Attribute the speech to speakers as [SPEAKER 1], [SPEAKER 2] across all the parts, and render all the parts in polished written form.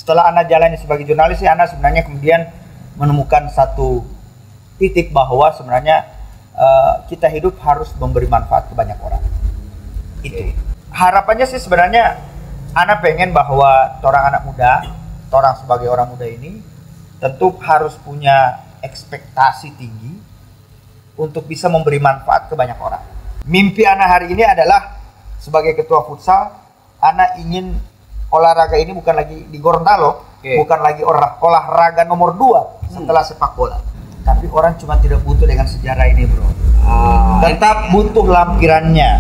[SPEAKER 1] setelah Ana jalani sebagai jurnalis, Ana sebenarnya kemudian menemukan satu titik bahwa sebenarnya kita hidup harus memberi manfaat ke banyak orang. Itu harapannya sih sebenarnya Ana pengen bahwa orang anak muda, orang sebagai orang muda ini tentu harus punya ekspektasi tinggi untuk bisa memberi manfaat ke banyak orang. Mimpi Ana hari ini adalah sebagai ketua futsal, Ana ingin olahraga ini bukan lagi di Gorontalo, bukan lagi olahraga nomor 2 setelah sepak bola. Tapi orang cuma tidak butuh dengan sejarah ini, bro. Tetap butuh lampirannya.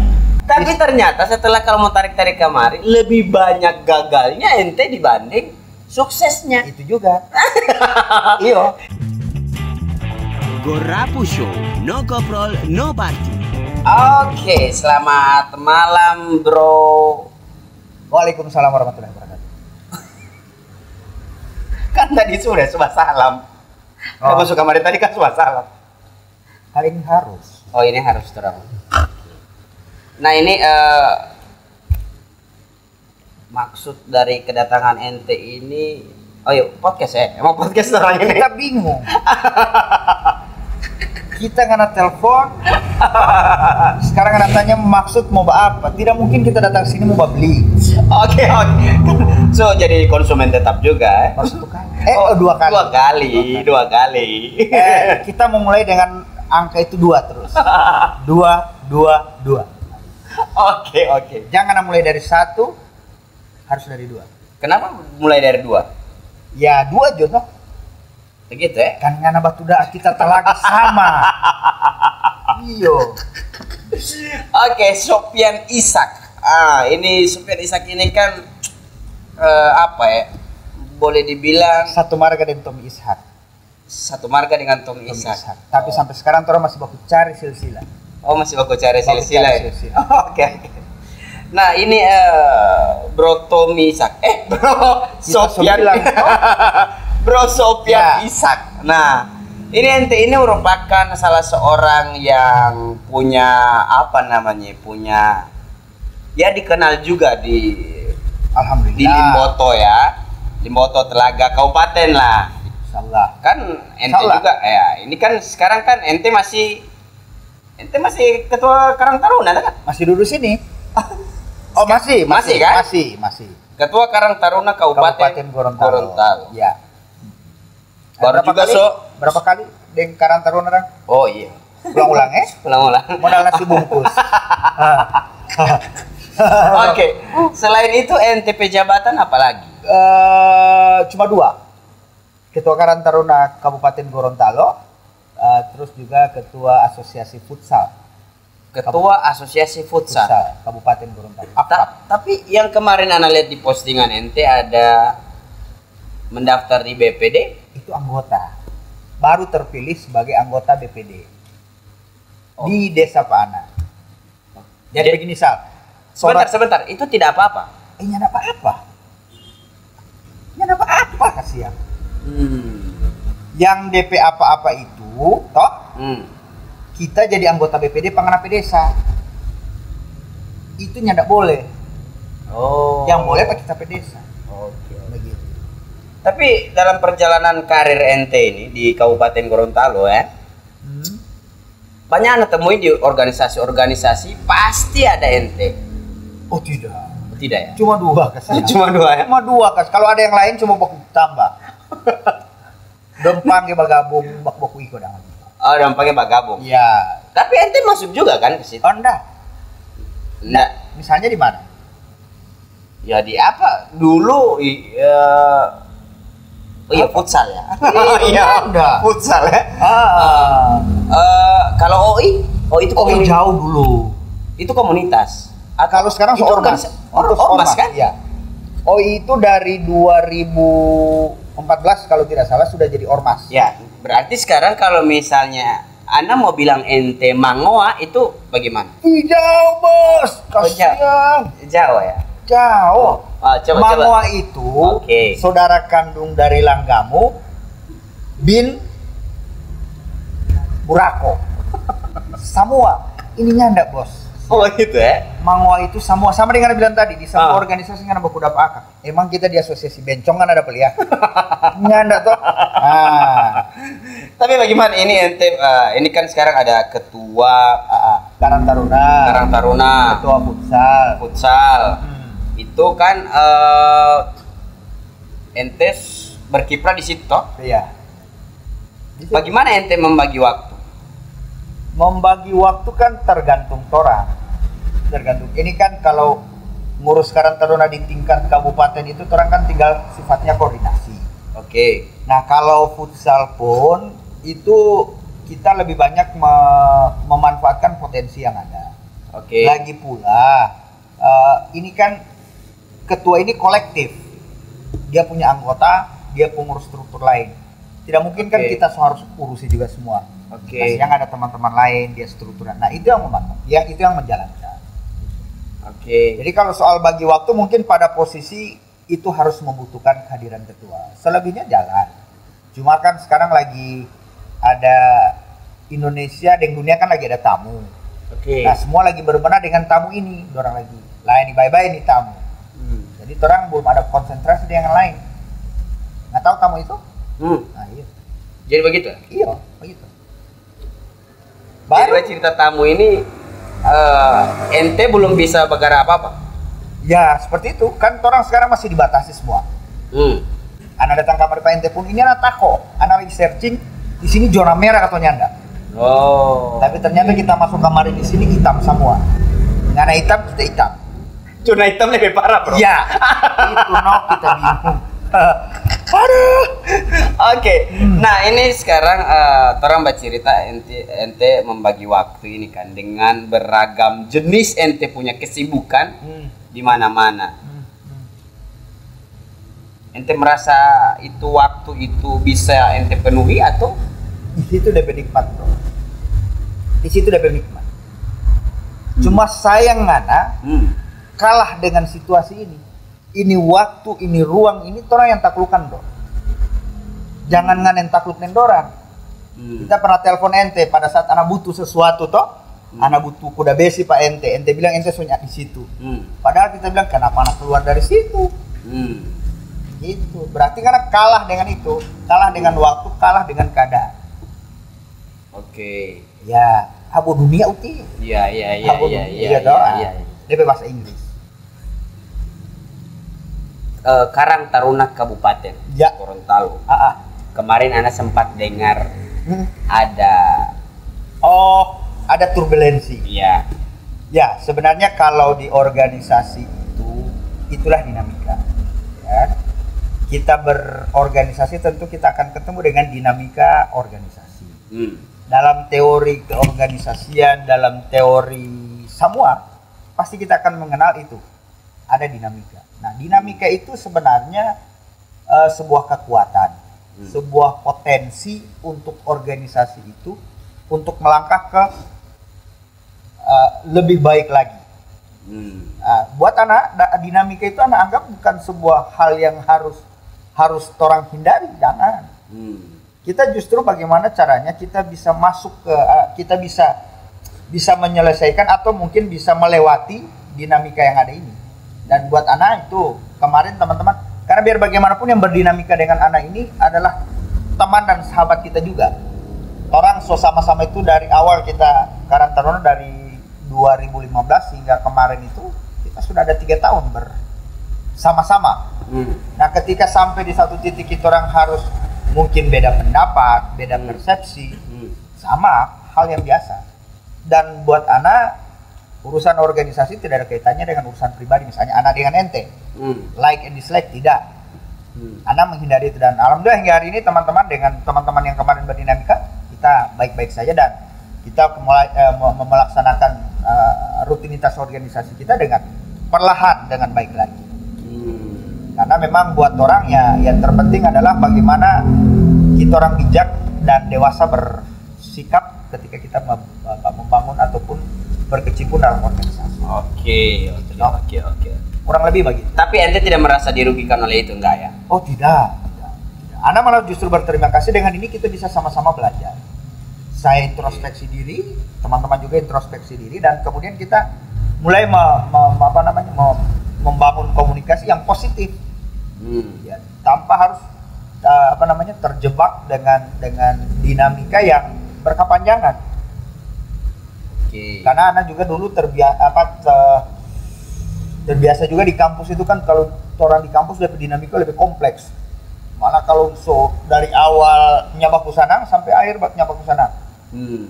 [SPEAKER 2] Tapi ternyata setelah kalau mau tarik-tarik kemari, lebih banyak gagalnya ente dibanding suksesnya.
[SPEAKER 1] Itu juga. Iya.
[SPEAKER 3] Gorapu Show, no koprol, no party.
[SPEAKER 2] Oke, selamat malam bro.
[SPEAKER 1] Waalaikumsalam warahmatullahi wabarakatuh.
[SPEAKER 2] Kan tadi sudah salam. Kalau suka kemarin tadi kan salam.
[SPEAKER 1] Hari ini harus.
[SPEAKER 2] Oh, ini harus terang. Nah ini maksud dari kedatangan ente ini, oh yuk podcast ya, emang podcast orang ini.
[SPEAKER 1] Kita bingung. Kita ngana telepon, sekarang ngana tanya maksud mau apa? Tidak mungkin kita datang sini mau beli.
[SPEAKER 2] Oke. So jadi konsumen tetap juga.
[SPEAKER 1] Maksud kali. Dua kali.
[SPEAKER 2] Dua kali.
[SPEAKER 1] Kita mau mulai dengan angka itu 2 terus. 2.
[SPEAKER 2] Oke.
[SPEAKER 1] Jangan mulai dari 1, harus dari 2.
[SPEAKER 2] Kenapa mulai dari 2?
[SPEAKER 1] Ya 2 jodoh.
[SPEAKER 2] Begitu ya?
[SPEAKER 1] Kan ngana batu dah kita telaga sama. Iyo.
[SPEAKER 2] Oke, Sofyan Ishak. Ini Sofyan Ishak ini kan apa ya? Boleh dibilang
[SPEAKER 1] satu marga dengan Tommy Ishak.
[SPEAKER 2] Satu marga dengan Tommy Ishak.
[SPEAKER 1] Tapi sampai sekarang orang masih baku cari silsilah.
[SPEAKER 2] Oh, masih baku cari silsilah. Oke. Nah, ini Bro Tommy Ishak. Bro Sofyan. Bro Sofyan Ishak. Nah, ini ente ini merupakan salah seorang yang punya punya ya dikenal juga di
[SPEAKER 1] alhamdulillah
[SPEAKER 2] di Limboto ya. Limboto Telaga Kabupaten lah.
[SPEAKER 1] Insyaallah.
[SPEAKER 2] Kan ente juga ya. Ini kan sekarang kan ente masih ketua Karang Taruna kan?
[SPEAKER 1] Masih duduk sini. Oh, masih
[SPEAKER 2] kan?
[SPEAKER 1] Masih.
[SPEAKER 2] Ketua Karang Taruna Kabupaten Gorontalo.
[SPEAKER 1] Ya.
[SPEAKER 2] Baru juga
[SPEAKER 1] berapa kali dengan Karang Taruna orang?
[SPEAKER 2] Oh iya.
[SPEAKER 1] Ulang-ulang
[SPEAKER 2] Ulang-ulang.
[SPEAKER 1] Modal nasi bungkus.
[SPEAKER 2] Oke. Selain itu NTP jabatan apa lagi?
[SPEAKER 1] Cuma 2. Ketua Karang Taruna Kabupaten Gorontalo, terus juga Ketua Asosiasi Futsal.
[SPEAKER 2] Ketua Asosiasi Futsal
[SPEAKER 1] Kabupaten Gorontalo.
[SPEAKER 2] Tapi yang kemarin Ana lihat di postingan ente ada mendaftar di BPD.
[SPEAKER 1] Itu anggota. Baru terpilih sebagai anggota BPD. Di Desa Paana. Jadi begini, Sal.
[SPEAKER 2] Sebentar. Itu tidak apa-apa.
[SPEAKER 1] Nyana apa-apa kasihan. Yang DP apa-apa itu, toh? Kita jadi anggota BPD Panganape Desa. Itu ndak boleh.
[SPEAKER 2] Oh.
[SPEAKER 1] Yang boleh Pak kita desa.
[SPEAKER 2] Oke.
[SPEAKER 1] Begitu.
[SPEAKER 2] Tapi dalam perjalanan karir ente ini di Kabupaten Gorontalo ya, banyak anak temuin di organisasi-organisasi pasti ada ente.
[SPEAKER 1] Oh tidak.
[SPEAKER 2] Tidak ya?
[SPEAKER 1] Cuma 2 kasihan.
[SPEAKER 2] Cuma 2 ya?
[SPEAKER 1] Cuma 2 kas. Kalau ada yang lain cuma baku tambah. Dempang bagabung baku iko dah.
[SPEAKER 2] Oh, dampaknya bagabung.
[SPEAKER 1] Iya.
[SPEAKER 2] Tapi ente masuk juga kan ke situ?
[SPEAKER 1] Oh, enggak. Misalnya di mana?
[SPEAKER 2] Ya di apa? Dulu futsal ya.
[SPEAKER 1] Iya, udah.
[SPEAKER 2] Futsal ya. Kalau OI itu komunitas.
[SPEAKER 1] Jauh dulu.
[SPEAKER 2] Itu komunitas.
[SPEAKER 1] Kalau sekarang ormas.
[SPEAKER 2] Ormas kan?
[SPEAKER 1] Iya. OI itu dari 2014 kalau tidak salah sudah jadi ormas.
[SPEAKER 2] Ya, berarti sekarang kalau misalnya Anda mau bilang ente Mangoa itu bagaimana?
[SPEAKER 1] Jauh, Bos. Kasihan.
[SPEAKER 2] Jauh ya?
[SPEAKER 1] Jauh.
[SPEAKER 2] Coba.
[SPEAKER 1] Mangoa itu saudara kandung dari Langgamu bin Burako. Semua ininya enggak, Bos.
[SPEAKER 2] Oh gitu ya.
[SPEAKER 1] Mangwa itu sama dengan yang bilang tadi di semua organisasi kan baku dapat akak. Emang kita di asosiasi bencong kan ada pelia. Nyanda toh.
[SPEAKER 2] Tapi bagaimana ini ente ini kan sekarang ada ketua
[SPEAKER 1] Karang Taruna, ketua
[SPEAKER 2] futsal. Itu kan ente berkiprah di situ toh?
[SPEAKER 1] Iya.
[SPEAKER 2] Bagaimana ente membagi waktu?
[SPEAKER 1] Membagi waktu kan tergantung orang. Tergantung. Ini kan kalau ngurus Karang Taruna di tingkat kabupaten itu orang kan tinggal sifatnya koordinasi.
[SPEAKER 2] Oke.
[SPEAKER 1] Nah kalau futsal pun itu kita lebih banyak memanfaatkan potensi yang ada.
[SPEAKER 2] Oke.
[SPEAKER 1] Lagi pula ini kan ketua ini kolektif. Dia punya anggota, dia pengurus struktur lain. Tidak mungkin kan kita harus urusi juga semua.
[SPEAKER 2] Oke.
[SPEAKER 1] Yang ada teman-teman lain, dia strukturan. Nah itu yang membantu, itu yang menjalankan.
[SPEAKER 2] Oke.
[SPEAKER 1] Jadi kalau soal bagi waktu mungkin pada posisi itu harus membutuhkan kehadiran ketua. Selebihnya jalan. Cuma kan sekarang lagi ada Indonesia dan dunia kan lagi ada tamu.
[SPEAKER 2] Oke.
[SPEAKER 1] Nah semua lagi berbenah dengan tamu ini. Orang lagi layani bye-bye nih tamu. Jadi orang belum ada konsentrasi dengan yang lain. Nggak tahu tamu itu? Nah iya.
[SPEAKER 2] Jadi begitu?
[SPEAKER 1] Iya, begitu.
[SPEAKER 2] Jadi cerita tamu ini ente belum bisa bergerak apa-apa?
[SPEAKER 1] Ya seperti itu, kan orang sekarang masih dibatasi semua. Anak datang kamar Pak ente pun, ini anak tako, anak lagi searching, di sini zona merah atau nyanda.
[SPEAKER 2] Oh.
[SPEAKER 1] Tapi ternyata kita masuk kamar di sini hitam semua. Nggak ada hitam, kita hitam.
[SPEAKER 2] Zona hitam lebih parah bro.
[SPEAKER 1] Ya, itu kita bingung. Aduh.
[SPEAKER 2] Oke. Nah ini sekarang orang bercerita ente membagi waktu ini kan dengan beragam jenis ente punya kesibukan di mana-mana. Ente merasa itu waktu itu bisa ente penuhi atau?
[SPEAKER 1] Di situ dapat nikmat bro. Di situ dapat nikmat. Cuma sayang ngana kalah dengan situasi ini. Ini waktu, ini ruang, ini orang yang taklukan bro. Jangan nganen takluk nendorang. Kita pernah telepon ente pada saat anak butuh sesuatu toh, anak butuh kuda besi pak ente bilang ente sunyak di situ. Padahal kita bilang kenapa anak keluar dari situ? Itu berarti karena kalah dengan itu, kalah dengan waktu, kalah dengan keadaan.
[SPEAKER 2] Oke.
[SPEAKER 1] Ya, habu dunia uti.
[SPEAKER 2] Iya.
[SPEAKER 1] Dia bahasa Inggris.
[SPEAKER 2] Karang Taruna Kabupaten Gorontalo. Kemarin Anda sempat dengar
[SPEAKER 1] ada turbulensi.
[SPEAKER 2] Iya.
[SPEAKER 1] Ya, sebenarnya kalau di organisasi itulah dinamika. Ya. Kita berorganisasi tentu kita akan ketemu dengan dinamika organisasi. Dalam teori keorganisasian, dalam teori semua, pasti kita akan mengenal itu. Ada dinamika. Nah, dinamika itu sebenarnya sebuah kekuatan, sebuah potensi untuk organisasi itu untuk melangkah ke lebih baik lagi. Buat anak, dinamika itu anak anggap bukan sebuah hal yang harus orang hindari, jangan. Kita justru bagaimana caranya kita bisa masuk ke, kita bisa menyelesaikan atau mungkin bisa melewati dinamika yang ada ini. Dan buat anak itu kemarin teman-teman, karena biar bagaimanapun yang berdinamika dengan anak ini adalah teman dan sahabat kita juga. Orang sama-sama itu dari awal kita Karang Taruna dari 2015 hingga kemarin itu kita sudah ada 3 tahun bersama-sama. Nah ketika sampai di satu titik itu orang harus mungkin beda pendapat, beda persepsi, sama hal yang biasa. Dan buat anak urusan organisasi tidak ada kaitannya dengan urusan pribadi, misalnya anak dengan ente like and dislike, tidak. Anak menghindari itu dan alhamdulillah hingga hari ini teman-teman dengan teman-teman yang kemarin berdinamika kita baik-baik saja dan kita mulai melaksanakan rutinitas organisasi kita dengan perlahan dengan baik lagi. Karena memang buat orang ya yang terpenting adalah bagaimana kita orang bijak dan dewasa bersikap ketika kita membangun ataupun berkecimpung dalam organisasi.
[SPEAKER 2] Oke.
[SPEAKER 1] Kurang lebih begitu.
[SPEAKER 2] Tapi ente tidak merasa dirugikan oleh itu, enggak ya?
[SPEAKER 1] Oh tidak. Anda malah justru berterima kasih, dengan ini kita bisa sama-sama belajar. saya introspeksi diri, teman-teman juga introspeksi diri, dan kemudian kita mulai membangun komunikasi yang positif, ya, tanpa harus terjebak dengan dinamika yang berkepanjangan. Karena Ana juga dulu terbiasa juga di kampus itu kan, kalau orang di kampus dinamika lebih kompleks. Malah kalau dari awal nyabak kusanang sampai akhir nyabak kusanang.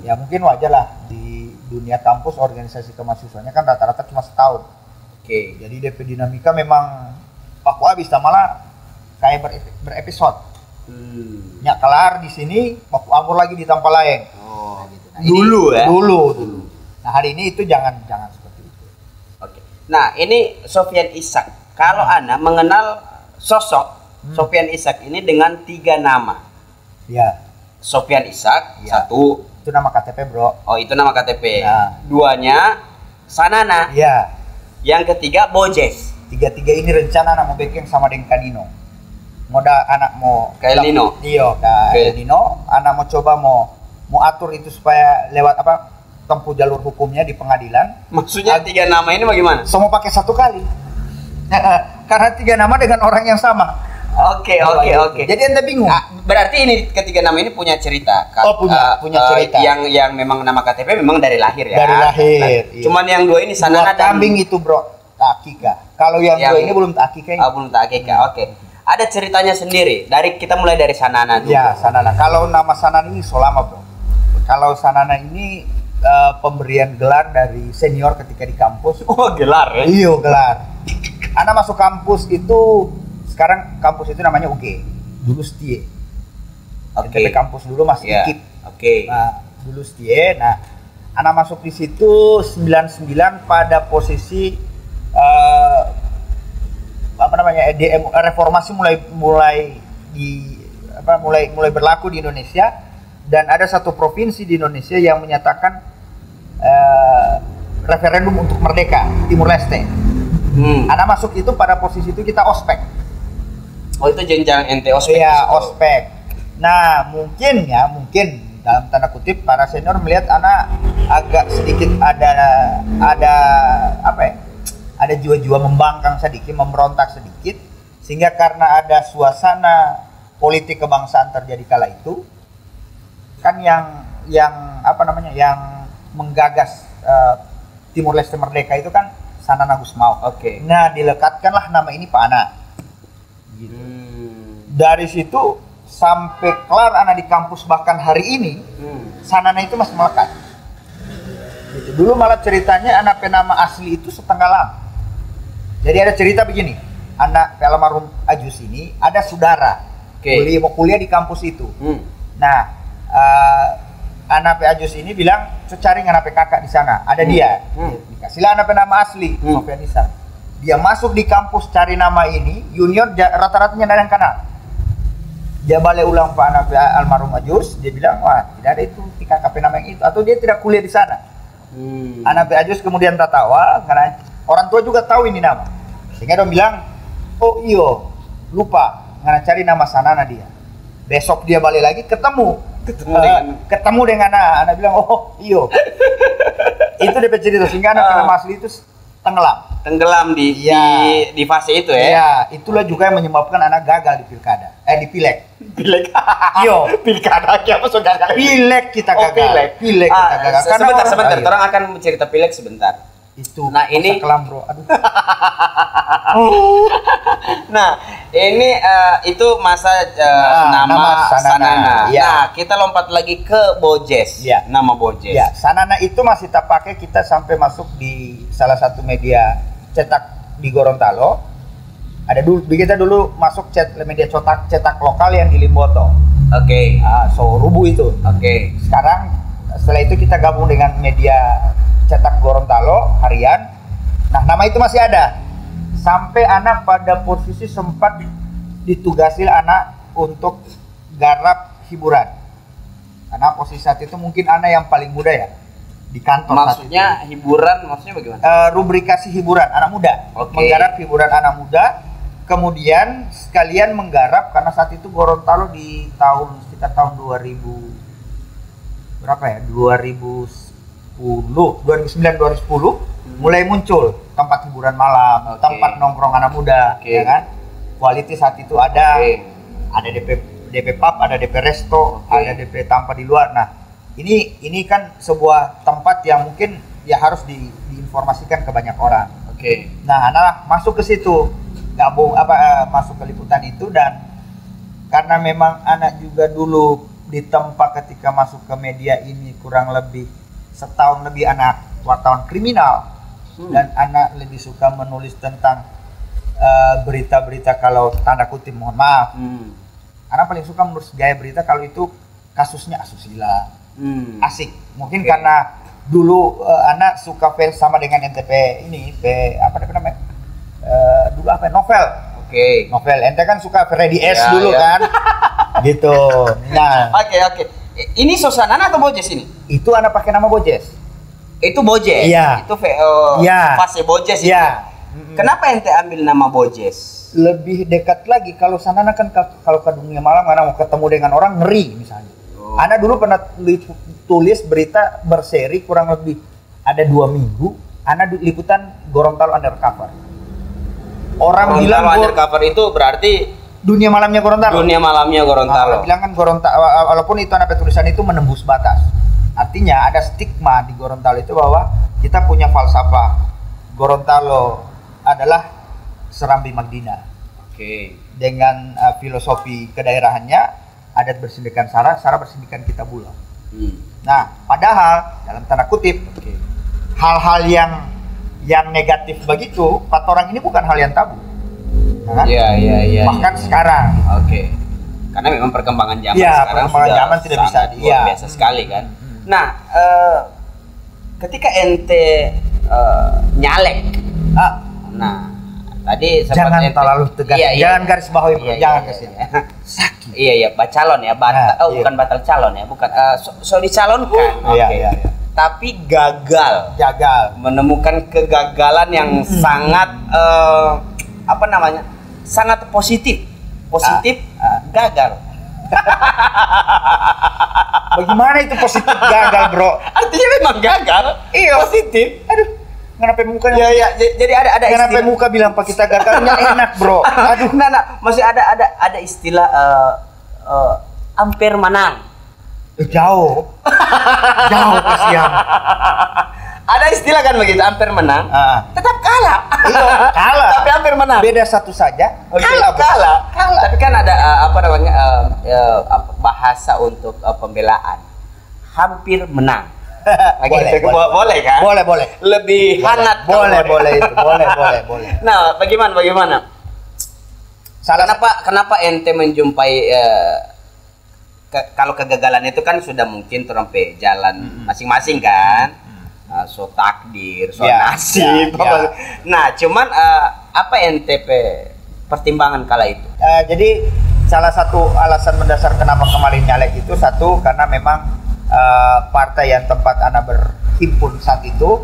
[SPEAKER 1] Ya mungkin wajar lah di dunia kampus organisasi kemahasiswaannya kan rata-rata cuma setahun. Jadi DP dinamika memang paku habis, malah kayak berepisode. Nyak kelar di sini, paku amur lagi di tempat lain.
[SPEAKER 2] Gitu. Nah, dulu.
[SPEAKER 1] Nah hari ini itu jangan seperti itu.
[SPEAKER 2] Nah ini Sofyan Ishak. Kalau Ana mengenal sosok Sofyan Ishak ini dengan 3 nama.
[SPEAKER 1] Ya.
[SPEAKER 2] Sofyan Ishak,
[SPEAKER 1] ya.
[SPEAKER 2] 1.
[SPEAKER 1] Itu nama KTP, bro.
[SPEAKER 2] Oh, itu nama KTP.
[SPEAKER 1] Nah.
[SPEAKER 2] 2-nya Sanana.
[SPEAKER 1] Ya.
[SPEAKER 2] Yang ketiga Bojes.
[SPEAKER 1] 3 ini rencana anak mau backing sama dengan Kadino. Anak mau
[SPEAKER 2] kayak Lino.
[SPEAKER 1] Iya, kayak Lino. Anak mau coba mau atur itu supaya lewat tempuh jalur hukumnya di pengadilan.
[SPEAKER 2] Maksudnya 3 nama ini bagaimana?
[SPEAKER 1] Semua pakai 1 kali. Karena 3 nama dengan orang yang sama.
[SPEAKER 2] Oke.
[SPEAKER 1] Jadi ente bingung.
[SPEAKER 2] Berarti ini ketiga nama ini punya cerita.
[SPEAKER 1] Punya cerita.
[SPEAKER 2] Yang memang nama KTP memang dari lahir ya.
[SPEAKER 1] Dari lahir.
[SPEAKER 2] Iya. Cuman yang 2 ini Sanana dan
[SPEAKER 1] kambing itu, bro. Takika. Kalau yang 2 ini belum takika.
[SPEAKER 2] Belum takika. Oke. Ada ceritanya sendiri. Kita mulai dari Sanana dulu.
[SPEAKER 1] Ya, Sanana. Kalau nama Sanana ini selama, bro. Kalau Sanana ini pemberian gelar dari senior ketika di kampus.
[SPEAKER 2] Oh, gelar ya?
[SPEAKER 1] Iya, gelar. Anak masuk kampus itu, sekarang kampus itu namanya UG, dulu Setie. Tapi kampus dulu masih IKIP. Nah, dulu Setie. Nah, anak masuk di situ 99 pada posisi reformasi mulai berlaku di Indonesia, dan ada satu provinsi di Indonesia yang menyatakan referendum untuk merdeka, Timur Leste. Anak masuk itu pada posisi itu kita ospek.
[SPEAKER 2] Oh, itu jenjang ente ospek.
[SPEAKER 1] Iya, ospek. Nah, mungkin dalam tanda kutip para senior melihat anak agak sedikit ada jiwa-jiwa membangkang sedikit, memberontak sedikit, sehingga karena ada suasana politik kebangsaan terjadi kala itu, kan yang menggagas Timur Leste merdeka itu kan Sanana Gusmao. Nah, dilekatkanlah nama ini Pak Ana. Gitu. Dari situ sampai kelar anak di kampus, bahkan hari ini Sanana itu masih melekat. Gitu. Dulu malah ceritanya anak penama asli itu setengah lam. Jadi ada cerita begini, anak almarhum Ajus ini ada saudara kuliah di kampus itu. Nah, anak Ajus ini bilang, cari anak kakak di sana, ada dia. Dikasihlah anak nama asli, Sofyan Ishak. Dia masuk di kampus cari nama ini, junior rata-ratanya tidak kenal. Dia balik ulang Pak anak almarhum Ajus, dia bilang, wah tidak ada itu di KKP nama yang itu, atau dia tidak kuliah di sana. Anak Ajus kemudian tertawa karena orang tua juga tahu ini nama, sehingga dia bilang, oh iyo lupa ngana cari nama Sanana dia. Besok dia balik lagi ketemu dengan anak bilang, oh iyo. Itu dia cerita, sehingga anak nama asli itu tenggelam di fase itu ya. Iya, itulah juga yang menyebabkan anak gagal di pilkada, di pileg. Iyo,
[SPEAKER 2] pilkada apa so gagal?
[SPEAKER 1] Pileg kita gagal. Pileg kita gagal.
[SPEAKER 2] Sebentar, orang akan mencerita pileg sebentar.
[SPEAKER 1] Itu
[SPEAKER 2] nah ini
[SPEAKER 1] kelam, bro. Aduh.
[SPEAKER 2] Nah ini itu masa nama Sanana. Ya. Nah kita lompat lagi ke Bojes.
[SPEAKER 1] Ya.
[SPEAKER 2] Nama Bojes.
[SPEAKER 1] Ya, Sanana itu masih tak pakai kita sampai masuk di salah satu media cetak di Gorontalo. Ada kita dulu masuk media cetak lokal yang di Limboto. So Rubu itu. Sekarang setelah itu kita gabung dengan media cetak Gorontalo harian. Nah, nama itu masih ada. Sampai anak pada posisi sempat ditugasi anak untuk garap hiburan. Karena posisi saat itu mungkin anak yang paling muda ya di kantor.
[SPEAKER 2] Maksudnya hiburan, maksudnya bagaimana?
[SPEAKER 1] Rubrikasi hiburan anak muda. Menggarap hiburan anak muda. Kemudian sekalian menggarap karena saat itu Gorontalo di sekitar tahun 2000 berapa ya? 2009 2010 mulai muncul tempat hiburan malam, tempat nongkrong anak muda, ya kan? Quality saat itu ada DP pub, ada DP resto, ada DP tanpa di luar. Nah, ini kan sebuah tempat yang mungkin ya harus diinformasikan ke banyak orang. Nah, anak masuk ke situ, masuk ke liputan itu, dan karena memang anak juga dulu ditempa ketika masuk ke media ini kurang lebih setahun lebih anak wartawan kriminal, dan anak lebih suka menulis tentang berita-berita kalau tanda kutip mohon maaf. Anak paling suka menulis gaya berita kalau itu kasusnya asusila. Asik. Mungkin karena dulu anak suka fans sama dengan NTP ini, namanya? Dulu novel. Novel. Ente kan suka Freddy S dulu kan? Gitu. Nah.
[SPEAKER 2] Oke. Ini Sosanana atau Bojes ini?
[SPEAKER 1] Itu anak pakai nama Bojes.
[SPEAKER 2] Itu Bojes.
[SPEAKER 1] Iya.
[SPEAKER 2] Itu fase Bojes.
[SPEAKER 1] Iya.
[SPEAKER 2] Kenapa ente ambil nama Bojes?
[SPEAKER 1] Lebih dekat lagi. Kalau Sanana kan kalau ke dunia malam anak mau ketemu dengan orang ngeri misalnya. Anak dulu pernah tulis berita berseri kurang lebih ada 2 minggu. Anak liputan Gorontalo Undercover. Orang bilang
[SPEAKER 2] Undercover itu berarti
[SPEAKER 1] dunia malamnya Gorontalo.
[SPEAKER 2] Dunia malamnya Gorontalo.
[SPEAKER 1] Orang bilang kan Gorontalo, walaupun itu anak tulisan itu menembus batas. Artinya ada stigma di Gorontalo itu bahwa kita punya falsafah Gorontalo adalah Serambi Magdina. Dengan filosofi kedaerahannya, adat bersindikan Sara bersindikan kita Bulau. Nah, padahal dalam tanda kutip hal-hal yang negatif begitu, kata orang ini bukan hal yang tabu.
[SPEAKER 2] Iya.
[SPEAKER 1] Bahkan sekarang.
[SPEAKER 2] Karena memang perkembangan zaman sekarang
[SPEAKER 1] perkembangan zaman tidak bisa
[SPEAKER 2] luar biasa sekali kan. Nah, ketika ente nyalek, nah tadi
[SPEAKER 1] jangan terlalu tegas, jangan garis bawahi, jangan kasih.
[SPEAKER 2] Sakit. Iya, bacalon ya, bukan batal calon ya, bukan dicalonkan.
[SPEAKER 1] Iya.
[SPEAKER 2] Tapi gagal menemukan kegagalan yang sangat sangat positif gagal.
[SPEAKER 1] Bagaimana itu positif gagal, bro?
[SPEAKER 2] Artinya memang gagal. Iya, positif.
[SPEAKER 1] Aduh, kenapa mukanya?
[SPEAKER 2] Ya, jadi ada
[SPEAKER 1] kenapa
[SPEAKER 2] istilah.
[SPEAKER 1] Muka bilang Pak kita gagalnya enak, bro?
[SPEAKER 2] Aduh, masih ada istilah hampir menang.
[SPEAKER 1] Jauh kasihan.
[SPEAKER 2] Ada istilah kan begitu, hampir menang, tetap kalah.
[SPEAKER 1] Iya, kalah.
[SPEAKER 2] Tapi hampir menang.
[SPEAKER 1] Beda satu saja.
[SPEAKER 2] Kalah. Tapi kan ada bahasa untuk pembelaan. Hampir menang. Boleh kan?
[SPEAKER 1] Boleh.
[SPEAKER 2] Lebih hangat.
[SPEAKER 1] Boleh itu. Boleh.
[SPEAKER 2] Nah, bagaimana? Kenapa ente menjumpai kalau kegagalan itu kan sudah mungkin terompe jalan masing-masing kan? So takdir, so nasib. Nah, cuman apa NTP pertimbangan kala itu?
[SPEAKER 1] Jadi salah satu alasan mendasar kenapa kemarin nyalek itu, satu karena memang partai yang tempat Ana berhimpun saat itu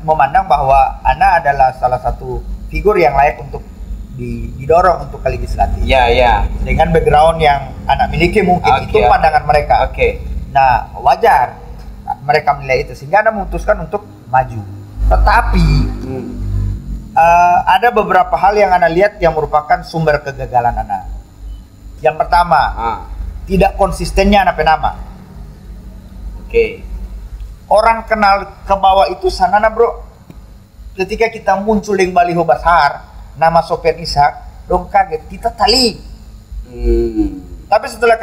[SPEAKER 1] memandang bahwa Ana adalah salah satu figur yang layak untuk didorong untuk ke legislatif.
[SPEAKER 2] Iya.
[SPEAKER 1] Dengan background yang Ana miliki mungkin itu pandangan mereka. Nah, wajar mereka menilai itu sehingga Anda memutuskan untuk maju. Tetapi ada beberapa hal yang Anda lihat yang merupakan sumber kegagalan Anda. Yang pertama, tidak konsistennya Anda penama. Orang kenal ke bawah itu sanana, bro. Ketika kita muncul di baliho besar nama Sofian Ishak, dong kaget, kita tali. Tapi setelah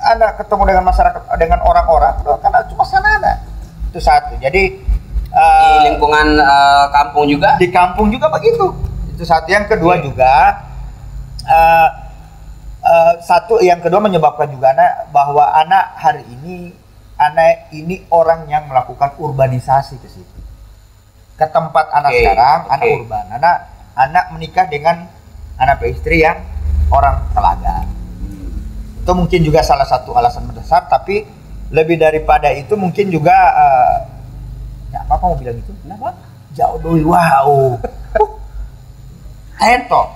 [SPEAKER 1] Anda ketemu dengan masyarakat, dengan orang-orang, karena cuma Sanana. Itu satu. Jadi
[SPEAKER 2] di lingkungan kampung juga?
[SPEAKER 1] Di kampung juga begitu. Itu satu. Yang kedua juga yang kedua menyebabkan juga bahwa anak hari ini orang yang melakukan urbanisasi ke situ. Ke tempat anak sekarang, anak urban. Anak menikah dengan anak istri yang orang Telaga. Itu mungkin juga salah satu alasan mendasar, tapi lebih daripada itu mungkin juga apa mau bilang itu? Kenapa? Jauh dulu, wow. Ento.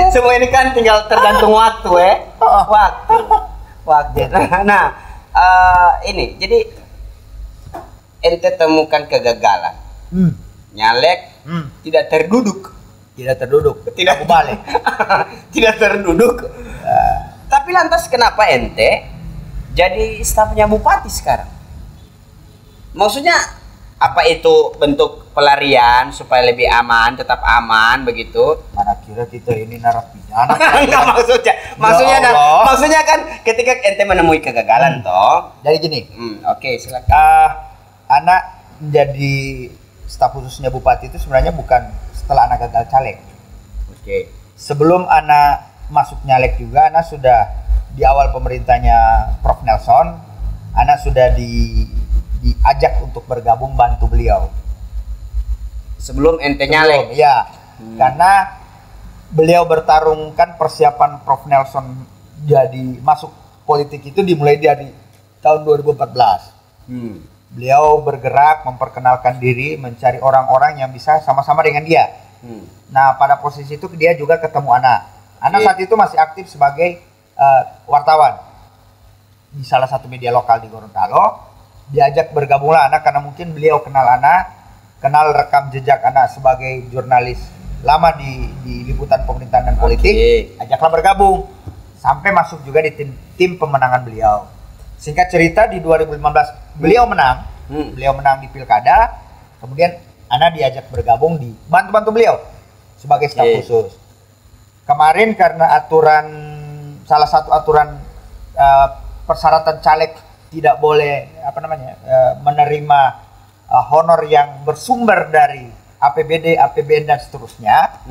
[SPEAKER 2] Semua ini kan tinggal tergantung waktu Waktu. Nah, ini jadi ente temukan kegagalan. Nyalek tidak terduduk.
[SPEAKER 1] Tidak balik.
[SPEAKER 2] Tidak terduduk. Tapi lantas kenapa ente jadi stafnya bupati sekarang? Maksudnya apa itu bentuk pelarian supaya lebih aman, tetap aman begitu?
[SPEAKER 1] Mana kira kita ini narapidana?
[SPEAKER 2] Enggak maksudnya kan ketika ente menemui kegagalan toh.
[SPEAKER 1] Jadi gini.
[SPEAKER 2] Oke, silakan.
[SPEAKER 1] Anak menjadi staf khususnya bupati itu sebenarnya bukan setelah anak gagal caleg.
[SPEAKER 2] Oke.
[SPEAKER 1] Sebelum anak masuk nyalek juga, anak sudah di awal pemerintahnya Prof Nelson, anak sudah diajak untuk bergabung bantu beliau.
[SPEAKER 2] Sebelum ente nyalek?
[SPEAKER 1] Ya, karena beliau bertarung kan persiapan Prof Nelson jadi masuk politik itu dimulai dari tahun 2014. Beliau bergerak memperkenalkan diri, mencari orang-orang yang bisa sama-sama dengan dia. Nah, pada posisi itu dia juga ketemu anak. Anak saat itu masih aktif sebagai wartawan di salah satu media lokal di Gorontalo. Diajak bergabunglah anak karena mungkin beliau kenal anak, kenal rekam jejak anak sebagai jurnalis lama di liputan pemerintahan dan politik. Ajaklah bergabung sampai masuk juga di tim pemenangan beliau. Singkat cerita di 2015 beliau menang. Beliau menang di pilkada. Kemudian anak diajak bergabung di bantu beliau sebagai staf khusus. Kemarin karena salah satu aturan persyaratan caleg tidak boleh menerima honor yang bersumber dari APBD, APBN dan seterusnya,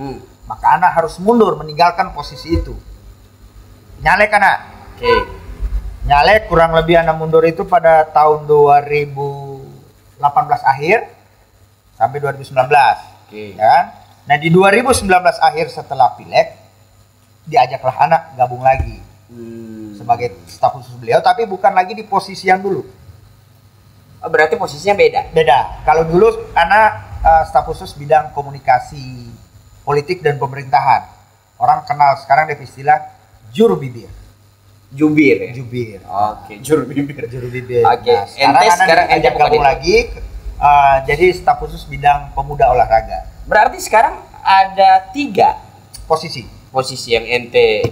[SPEAKER 1] maka anak harus mundur meninggalkan posisi itu. Nyalek anak. Nyalek kurang lebih anak mundur itu pada tahun 2018 akhir sampai 2019. Ya. Nah di 2019 akhir setelah pileg diajaklah anak gabung lagi sebagai staf khusus beliau, tapi bukan lagi di posisi yang dulu.
[SPEAKER 2] Berarti posisinya beda?
[SPEAKER 1] Beda. Kalau dulu anak staf khusus bidang komunikasi politik dan pemerintahan. Orang kenal sekarang dengan istilah juru bibir.
[SPEAKER 2] Jubir ya?
[SPEAKER 1] Jubir.
[SPEAKER 2] Oke, juru bibir.
[SPEAKER 1] Oke. Nah, sekarang ajak gabung lagi jadi staf khusus bidang pemuda olahraga.
[SPEAKER 2] Berarti sekarang ada 3 posisi yang ente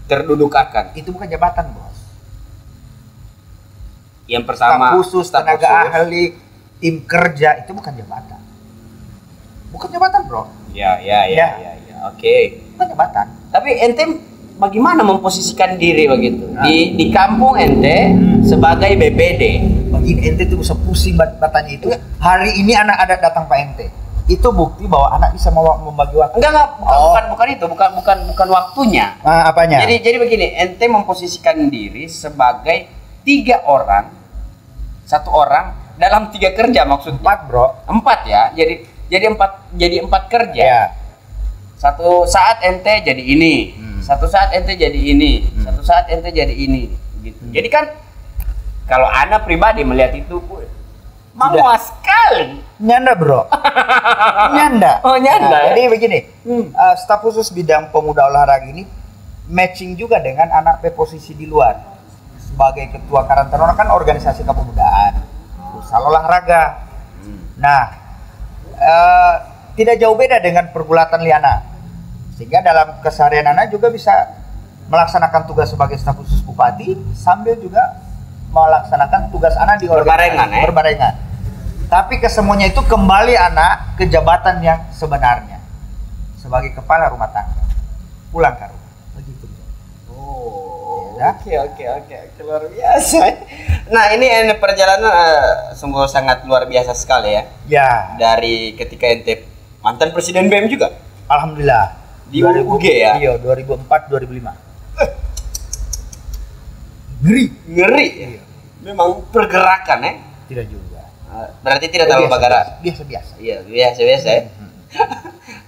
[SPEAKER 2] terdudukakan.
[SPEAKER 1] Itu bukan jabatan, Bos.
[SPEAKER 2] Yang pertama
[SPEAKER 1] staf khusus, tenaga ahli, tim kerja itu bukan jabatan. Bukan jabatan, Bro.
[SPEAKER 2] Ya. Oke.
[SPEAKER 1] Bukan jabatan.
[SPEAKER 2] Tapi ente bagaimana memposisikan diri begitu? Di kampung ente sebagai BPD.
[SPEAKER 1] Bagi ente tuh bisa pusing bertanya itu. Hari ini anak ada datang Pak ente. Itu bukti bahwa anak bisa membagi waktu.
[SPEAKER 2] Enggak, bukan itu, bukan waktunya.
[SPEAKER 1] Apanya?
[SPEAKER 2] Jadi begini, ente memposisikan diri sebagai 3 orang, 1 orang dalam 3 kerja maksudnya.
[SPEAKER 1] 4, Bro.
[SPEAKER 2] 4 ya. Jadi 4 kerja.
[SPEAKER 1] Ya.
[SPEAKER 2] Satu saat ente jadi ini, satu saat ente jadi ini, satu saat ente jadi ini, gitu. Jadi kan kalau anak pribadi melihat itu, mawas sekali.
[SPEAKER 1] Nyanda, Bro. Nyanda.
[SPEAKER 2] Oh, nyanda.
[SPEAKER 1] Jadi begini, staf khusus bidang pemuda olahraga ini matching juga dengan anak posisi di luar. Sebagai ketua Karang Taruna kan organisasi kepemudaan, usaha olahraga. Nah, tidak jauh beda dengan pergulatan Liana. Sehingga dalam keseharian anak juga bisa melaksanakan tugas sebagai staf khusus bupati sambil juga melaksanakan tugas anak di organisasi berbarengan. Tapi kesemuanya itu kembali anak ke jabatan yang sebenarnya sebagai kepala rumah tangga, pulang ke rumah, begitu.
[SPEAKER 2] Oke, luar biasa. Nah ini perjalanan sungguh sangat luar biasa sekali ya.
[SPEAKER 1] Ya.
[SPEAKER 2] Dari ketika ente mantan presiden BEM juga.
[SPEAKER 1] Alhamdulillah.
[SPEAKER 2] Di UG ya.
[SPEAKER 1] Iya, 2004-2005.
[SPEAKER 2] Ngeri. Iya. Memang pergerakan ya.
[SPEAKER 1] Tidak juga.
[SPEAKER 2] Berarti tidak terlalu bagara.
[SPEAKER 1] Biasa-biasa.
[SPEAKER 2] Iya, biasa-biasa ya.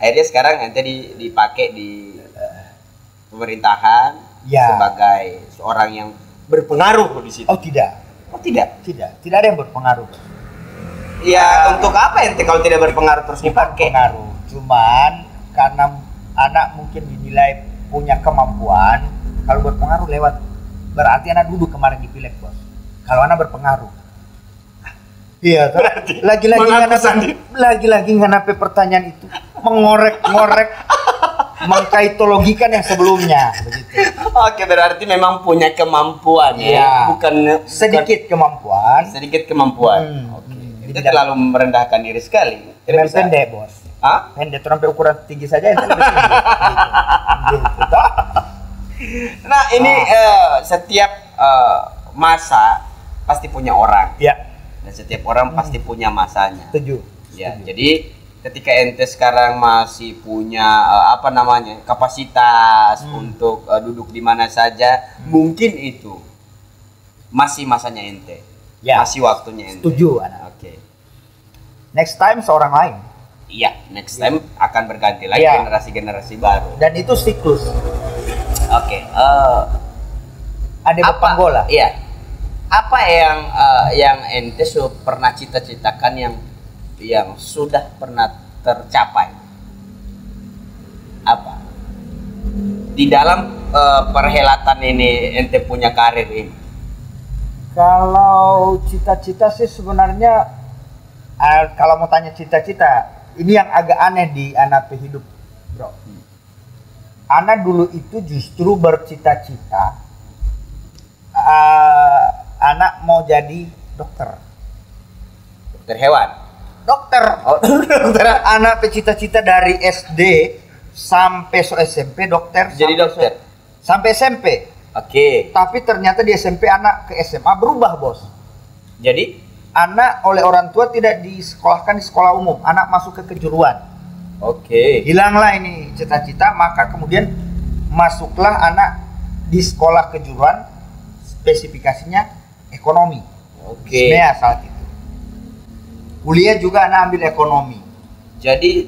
[SPEAKER 2] Akhirnya sekarang ente dipakai di pemerintahan sebagai seorang yang berpengaruh di situ.
[SPEAKER 1] Oh tidak. Tidak ada yang berpengaruh.
[SPEAKER 2] Ya untuk apa ente kalau tidak berpengaruh terus dipakai?
[SPEAKER 1] Pengaruh. Cuman karena anak mungkin dinilai punya kemampuan, Kalau berpengaruh lewat, berarti anak duduk kemarin di pileg bos. Kalau anak berpengaruh, iya. Lagi-lagi nggak nape pertanyaan itu, mengorek-ngorek, mengkaitologikan yang sebelumnya. Begitu.
[SPEAKER 2] Oke, berarti memang punya kemampuan ya, bukan
[SPEAKER 1] sedikit kemampuan.
[SPEAKER 2] Oke. Itu terlalu merendahkan diri sekali.
[SPEAKER 1] Tidak bisa pendek bos. Pendek sampai ukuran tinggi saja yang lebih tinggi. Gitu.
[SPEAKER 2] Nah ini setiap masa pasti punya orang.
[SPEAKER 1] Ya.
[SPEAKER 2] Dan setiap orang pasti punya masanya.
[SPEAKER 1] Setuju.
[SPEAKER 2] Ya. Jadi ketika ente sekarang masih punya kapasitas untuk duduk di mana saja, mungkin itu masih masanya ente.
[SPEAKER 1] Ya.
[SPEAKER 2] Masih waktunya ente.
[SPEAKER 1] Setuju anak.
[SPEAKER 2] Oke.
[SPEAKER 1] Next time seorang lain.
[SPEAKER 2] Iya, next time akan berganti lagi generasi-generasi baru.
[SPEAKER 1] Dan itu siklus.
[SPEAKER 2] Oke.
[SPEAKER 1] Ada Panggola.
[SPEAKER 2] Iya. Apa yang ente pernah cita-citakan yang sudah pernah tercapai? Apa? Di dalam perhelatan ini ente punya karir ini.
[SPEAKER 1] Kalau cita-cita sih sebenarnya kalau mau tanya cita-cita, ini yang agak aneh di anak hidup, bro. Anak dulu itu justru bercita-cita anak mau jadi dokter
[SPEAKER 2] hewan.
[SPEAKER 1] Dokter. Anak bercita-cita dari SD sampai SMP dokter.
[SPEAKER 2] Jadi dokter
[SPEAKER 1] sampai SMP.
[SPEAKER 2] Oke.
[SPEAKER 1] Tapi ternyata di SMP anak ke SMA berubah bos.
[SPEAKER 2] Jadi
[SPEAKER 1] anak oleh orang tua tidak disekolahkan di sekolah umum, anak masuk ke kejuruan.
[SPEAKER 2] Oke.
[SPEAKER 1] Hilanglah ini cita-cita, maka kemudian masuklah anak di sekolah kejuruan, spesifikasinya ekonomi.
[SPEAKER 2] Oke.
[SPEAKER 1] SMEA saat itu. Kuliah juga anak ambil ekonomi.
[SPEAKER 2] Jadi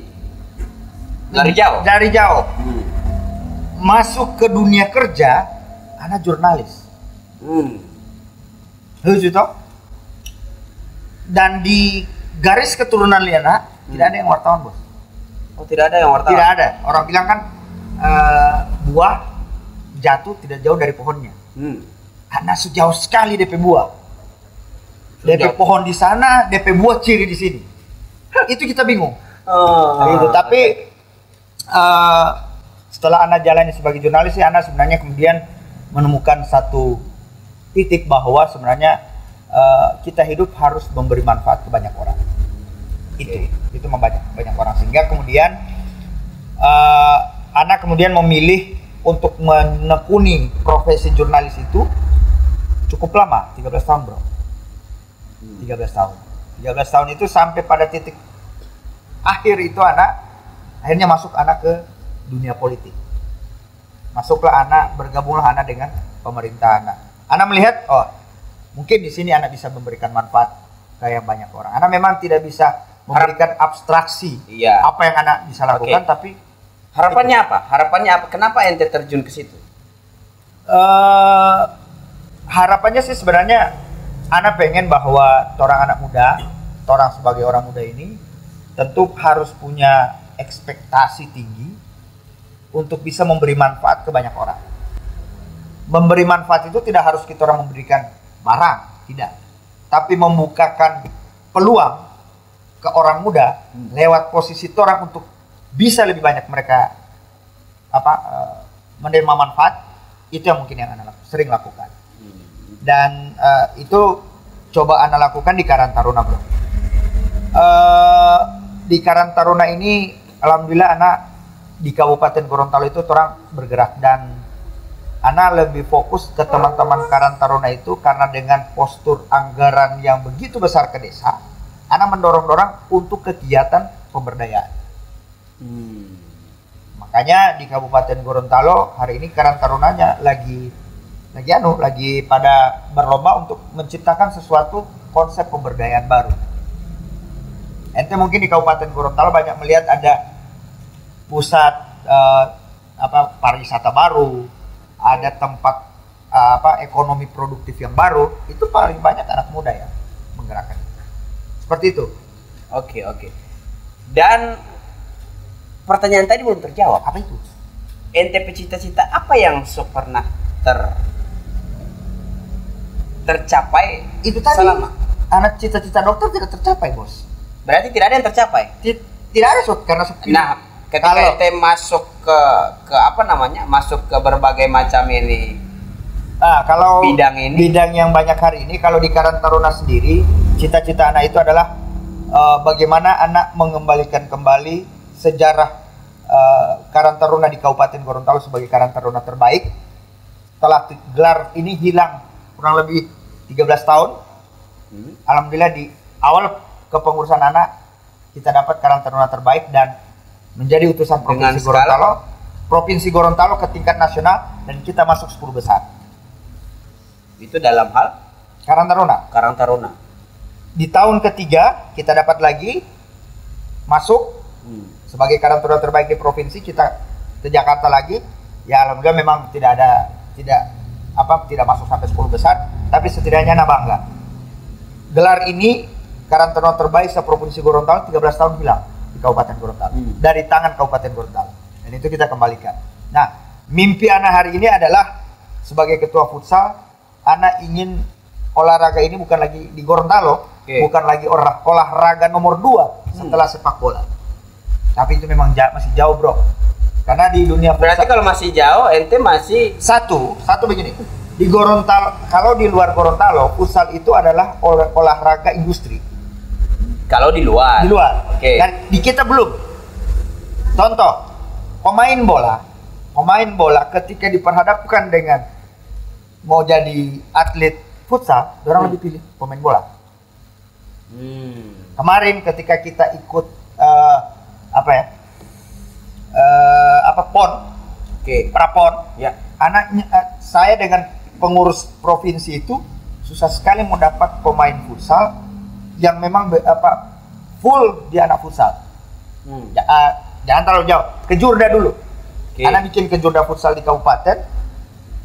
[SPEAKER 2] dari jauh.
[SPEAKER 1] Dari jauh. Masuk ke dunia kerja, anak jurnalis. Lucu toh? Dan di garis keturunan Liana tidak ada yang wartawan bos.
[SPEAKER 2] Oh, tidak ada yang wartawan.
[SPEAKER 1] Tidak ada. Orang bilang kan buah jatuh tidak jauh dari pohonnya. Karena sejauh sekali DP buah. DP pohon di sana, DP buah ciri di sini. Itu kita bingung. Gitu. Tapi setelah anak jalani sebagai jurnalis, anak sebenarnya kemudian menemukan satu titik bahwa sebenarnya kita hidup harus memberi manfaat ke banyak orang. Itu banyak orang, sehingga kemudian anak kemudian memilih untuk menekuni profesi jurnalis itu cukup lama, 13 tahun bro. 13 tahun itu sampai pada titik akhir itu akhirnya masuk ke dunia politik. Masuklah bergabunglah dengan pemerintah anak melihat, mungkin di sini anak bisa memberikan manfaat kayak banyak orang. Anak memang tidak bisa memberikan abstraksi apa yang anak bisa lakukan, tapi
[SPEAKER 2] harapannya apa? Kenapa ente terjun ke situ?
[SPEAKER 1] Harapannya sih sebenarnya anak pengen bahwa orang anak muda, orang sebagai orang muda ini tentu harus punya ekspektasi tinggi untuk bisa memberi manfaat ke banyak orang. Memberi manfaat itu tidak harus kita orang memberikan barang, tidak. Tapi membukakan peluang ke orang muda lewat posisi orang untuk bisa lebih banyak mereka menerima manfaat, itu yang mungkin yang anak sering lakukan. Dan itu coba anak lakukan di Karang Taruna bro. Di Karang Taruna ini alhamdulillah anak di Kabupaten Gorontalo itu orang bergerak, dan anak lebih fokus ke teman-teman Karang Taruna itu karena dengan postur anggaran yang begitu besar ke desa, anak mendorong-dorong untuk kegiatan pemberdayaan. Makanya di Kabupaten Gorontalo hari ini Karang Tarunanya lagi pada berlomba untuk menciptakan sesuatu konsep pemberdayaan baru. Ente mungkin di Kabupaten Gorontalo banyak melihat ada pusat pariwisata baru, ada tempat ekonomi produktif yang baru. Itu paling banyak anak muda ya menggerakkan. Seperti itu.
[SPEAKER 2] Oke. Dan pertanyaan tadi belum terjawab.
[SPEAKER 1] Apa itu?
[SPEAKER 2] Ente cita-cita apa yang pernah tercapai
[SPEAKER 1] Itu tadi
[SPEAKER 2] selama.
[SPEAKER 1] anak cita-cita dokter tidak tercapai, Bos.
[SPEAKER 2] Berarti tidak ada yang tercapai.
[SPEAKER 1] Tidak ada, Sob, karena
[SPEAKER 2] Nah, ketika ente masuk ke apa namanya? Masuk ke berbagai macam ini.
[SPEAKER 1] kalau
[SPEAKER 2] bidang
[SPEAKER 1] yang banyak hari ini, kalau di Karang Taruna sendiri, cita-cita anak itu adalah bagaimana anak mengembalikan kembali sejarah Karang Taruna di Kabupaten Gorontalo sebagai Karang Taruna terbaik. Setelah gelar ini hilang kurang lebih 13 tahun, alhamdulillah di awal kepengurusan anak kita dapat Karang Taruna terbaik dan menjadi utusan Provinsi Gorontalo ke tingkat nasional, dan kita masuk 10 besar.
[SPEAKER 2] Itu dalam hal
[SPEAKER 1] Karang Taruna. Di tahun ketiga kita dapat lagi masuk sebagai Karang Taruna terbaik di provinsi, kita ke Jakarta lagi. Ya alhamdulillah memang tidak masuk sampai 10 besar, tapi setidaknya anak bangga. Gelar ini Karang Taruna terbaik se-Provinsi Gorontalo 13 tahun hilang di Kabupaten Gorontalo. Dari tangan Kabupaten Gorontalo. Dan itu kita kembalikan. Nah, mimpi anak hari ini adalah sebagai ketua futsal, anak ingin olahraga ini bukan lagi di Gorontalo, bukan lagi olahraga nomor 2 setelah sepak bola. Tapi itu memang masih jauh, Bro. Karena di dunia futsal,
[SPEAKER 2] berarti kalau masih jauh, ente masih
[SPEAKER 1] satu begini. Di Gorontalo, kalau di luar Gorontalo, futsal itu adalah olahraga industri.
[SPEAKER 2] Kalau di luar.
[SPEAKER 1] Dan di kita belum. Contoh, pemain bola ketika diperhadapkan dengan mau jadi atlet futsal, orang lebih pilih pemain bola. Kemarin ketika kita ikut PON, Prapon,
[SPEAKER 2] ya.
[SPEAKER 1] Anaknya saya dengan pengurus provinsi itu susah sekali mau dapat pemain futsal yang memang full di anak futsal. Jangan terlalu jauh, ke Jurda dulu. Anak bikin ke Jurda futsal di kabupaten.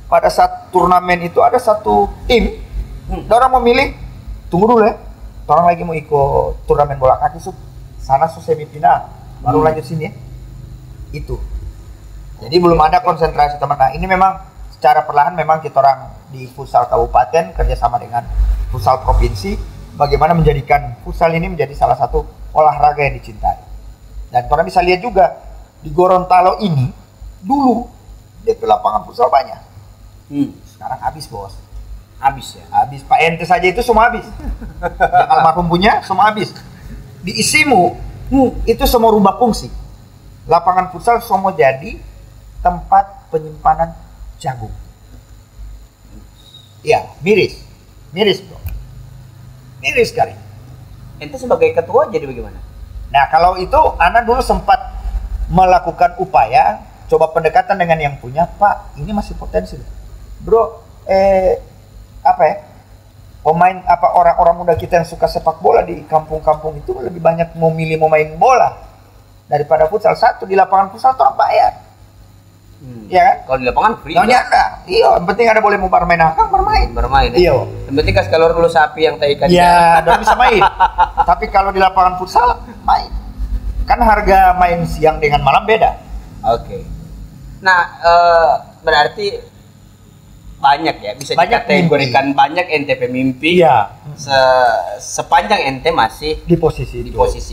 [SPEAKER 1] Pada saat turnamen itu ada satu tim, orang memilih, tunggu dulu ya, orang lagi mau ikut turnamen bola kaki, sana semifinal, baru lanjut sini ya. Itu. Jadi belum ada konsentrasi teman. Nah ini memang secara perlahan memang kita orang di futsal kabupaten kerjasama dengan futsal provinsi, bagaimana menjadikan futsal ini menjadi salah satu olahraga yang dicintai. Dan orang bisa lihat juga di Gorontalo ini dulu DP lapangan futsal banyak. Sekarang habis, Bos.
[SPEAKER 2] Habis ya?
[SPEAKER 1] Habis. Pak Ente saja itu semua habis. Yang almarhum punya semua habis. Di Isimu itu semua rubah fungsi. Lapangan futsal semua jadi tempat penyimpanan jagung. Iya, miris, Bro. Miris sekali.
[SPEAKER 2] Ente sebagai ketua jadi bagaimana?
[SPEAKER 1] Nah, kalau itu anak dulu sempat melakukan upaya coba pendekatan dengan yang punya, Pak, ini masih potensi, Bro. Pemain orang-orang muda kita yang suka sepak bola di kampung-kampung itu lebih banyak memilih main bola daripada futsal. Satu, di lapangan futsal orang bayar. Ya kan?
[SPEAKER 2] Kalau di lapangan free.
[SPEAKER 1] Ada. Iya, yang penting ada boleh mau bermain akang, bermain.
[SPEAKER 2] Iya. Yang penting kasih keluar dulu sapi yang tadi kan.
[SPEAKER 1] Iya, udah bisa main. Tapi kalau di lapangan futsal main. Kan harga main siang dengan malam beda.
[SPEAKER 2] Oke. Nah, berarti banyak ya, bisa dikategorikan banyak ente pemimpi.
[SPEAKER 1] Iya.
[SPEAKER 2] Sepanjang ente masih
[SPEAKER 1] di posisi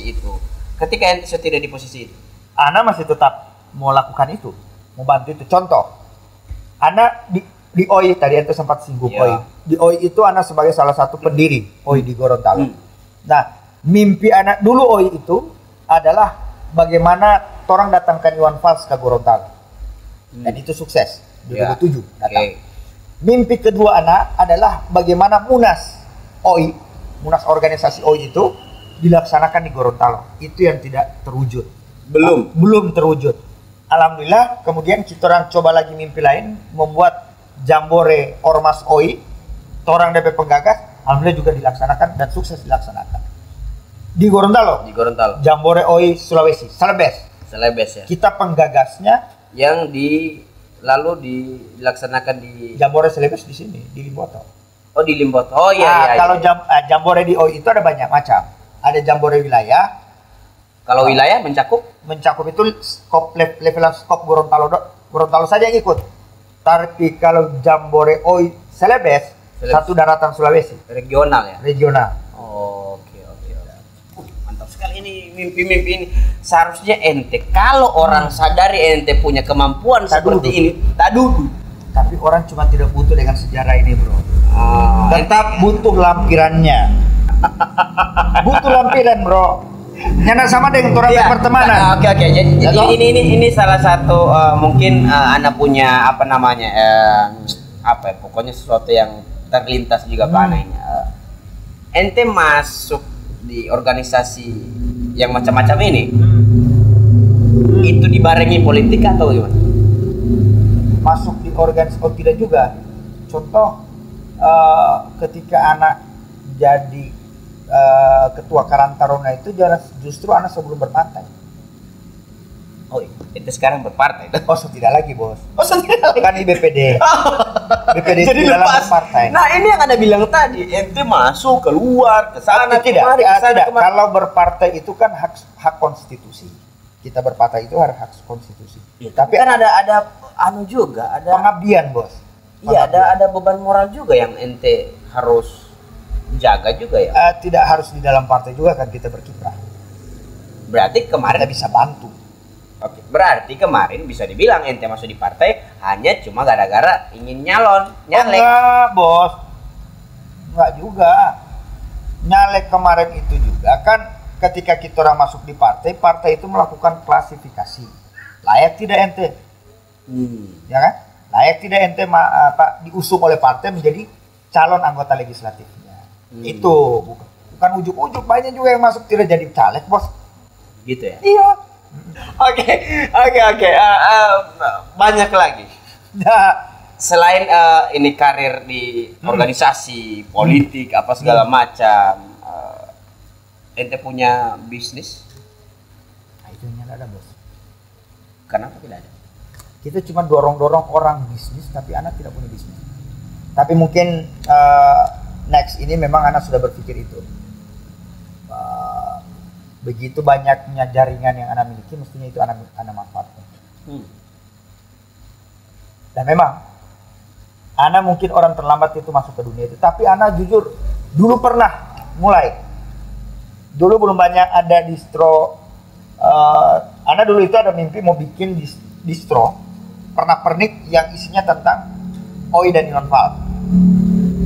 [SPEAKER 2] itu. Ketika ente sudah tidak di posisi itu,
[SPEAKER 1] Ana masih tetap mau lakukan itu, mau bantu itu. Contoh, Ana di OI tadi ente sempat singgung OI. Di OI itu Ana sebagai salah satu pendiri OI di Gorontalo. Nah, mimpi anak dulu OI itu adalah bagaimana orang datangkan Iwan Fals ke Gorontalo. Dan itu sukses 2007 datang. Mimpi kedua anak adalah bagaimana Munas OI, Munas organisasi OI itu dilaksanakan di Gorontalo. Itu yang tidak terwujud. Belum terwujud. Alhamdulillah, kemudian kita orang coba lagi mimpi lain, membuat Jambore Ormas OI, orang DP penggagas, alhamdulillah juga dilaksanakan dan sukses dilaksanakan. Di Gorontalo. Jambore OI Sulawesi, Celebes ya. Kita penggagasnya
[SPEAKER 2] yang lalu dilaksanakan di
[SPEAKER 1] Jambore Celebes di sini, di Limboto.
[SPEAKER 2] Oh, di Limboto. Oh iya.
[SPEAKER 1] Kalau Jambore di OI itu ada banyak macam. Ada Jambore wilayah.
[SPEAKER 2] Kalau wilayah mencakup
[SPEAKER 1] itu skop levelan skop Gorontalo saja yang ikut. Tapi kalau Jambore Oi Celebes, satu daratan Sulawesi.
[SPEAKER 2] Regional ya?
[SPEAKER 1] Regional.
[SPEAKER 2] Oke. Mantap sekali ini mimpi-mimpi ini. Seharusnya ente kalau orang sadari ente punya kemampuan seperti ini, tak duduk.
[SPEAKER 1] Tapi orang cuma tidak butuh dengan sejarah ini, bro. Tetap butuh lampirannya. Butuh lampiran, bro. Nyana sama dengan orang pertemanan.
[SPEAKER 2] Oke. Jadi ini salah satu mungkin Anda punya apa namanya pokoknya sesuatu yang terlintas juga Pak Ana ini. Ente masuk di organisasi yang macam-macam ini. Itu dibarengi politik atau gimana?
[SPEAKER 1] Masuk di organisasi tidak juga. Contoh ketika anak jadi ketua Karang Taruna itu justru anak sebelum berpartai.
[SPEAKER 2] Oh, itu sekarang berpartai.
[SPEAKER 1] Oh, tidak lagi, Bos.
[SPEAKER 2] Oh, tidak lagi.
[SPEAKER 1] Kan di BPD. BPD
[SPEAKER 2] Jadi
[SPEAKER 1] itu dalam
[SPEAKER 2] lepas
[SPEAKER 1] berpartai.
[SPEAKER 2] Nah, ini yang Anda bilang tadi, ente masuk, keluar, ke sana,
[SPEAKER 1] tidak.
[SPEAKER 2] kemari.
[SPEAKER 1] Kalau berpartai itu kan hak konstitusi. Kita berpartai itu harus hak konstitusi.
[SPEAKER 2] Ya, tapi kan ada anu juga, ada
[SPEAKER 1] pengabdian, Bos.
[SPEAKER 2] Iya, ada beban moral juga yang ente harus jaga juga ya.
[SPEAKER 1] Tidak harus di dalam partai juga kan kita berkiprah.
[SPEAKER 2] Berarti kemarin
[SPEAKER 1] kita bisa bantu.
[SPEAKER 2] Oke, berarti kemarin bisa dibilang ente masuk di partai hanya cuma gara-gara ingin nyalek.
[SPEAKER 1] Enggak, Bos. Enggak juga. Nyalek kemarin itu juga kan ketika kita orang masuk di partai itu melakukan klasifikasi. Layak tidak ente? Ya kan? Layak tidak ente diusung oleh partai menjadi calon anggota legislatifnya. Itu bukan ujuk-ujuk, banyak juga yang masuk tidak jadi caleg, Bos.
[SPEAKER 2] Gitu ya?
[SPEAKER 1] Iya.
[SPEAKER 2] Oke. Banyak lagi.
[SPEAKER 1] Nah,
[SPEAKER 2] selain ini karir di organisasi, politik, apa segala macam, ente punya bisnis?
[SPEAKER 1] Nah, itu yang ada, Bos.
[SPEAKER 2] Kenapa tidak ada?
[SPEAKER 1] Kita cuma dorong-dorong orang bisnis, tapi anak tidak punya bisnis. Tapi mungkin next ini memang anak sudah berpikir itu. Begitu banyaknya jaringan yang anak miliki, mestinya itu anak manfaatkan. Dan memang anak mungkin orang terlambat itu masuk ke dunia itu, tapi anak jujur dulu pernah mulai. Dulu belum banyak ada distro. Anak dulu itu ada mimpi mau bikin distro pernak-pernik yang isinya tentang Oi dan Inon Fals.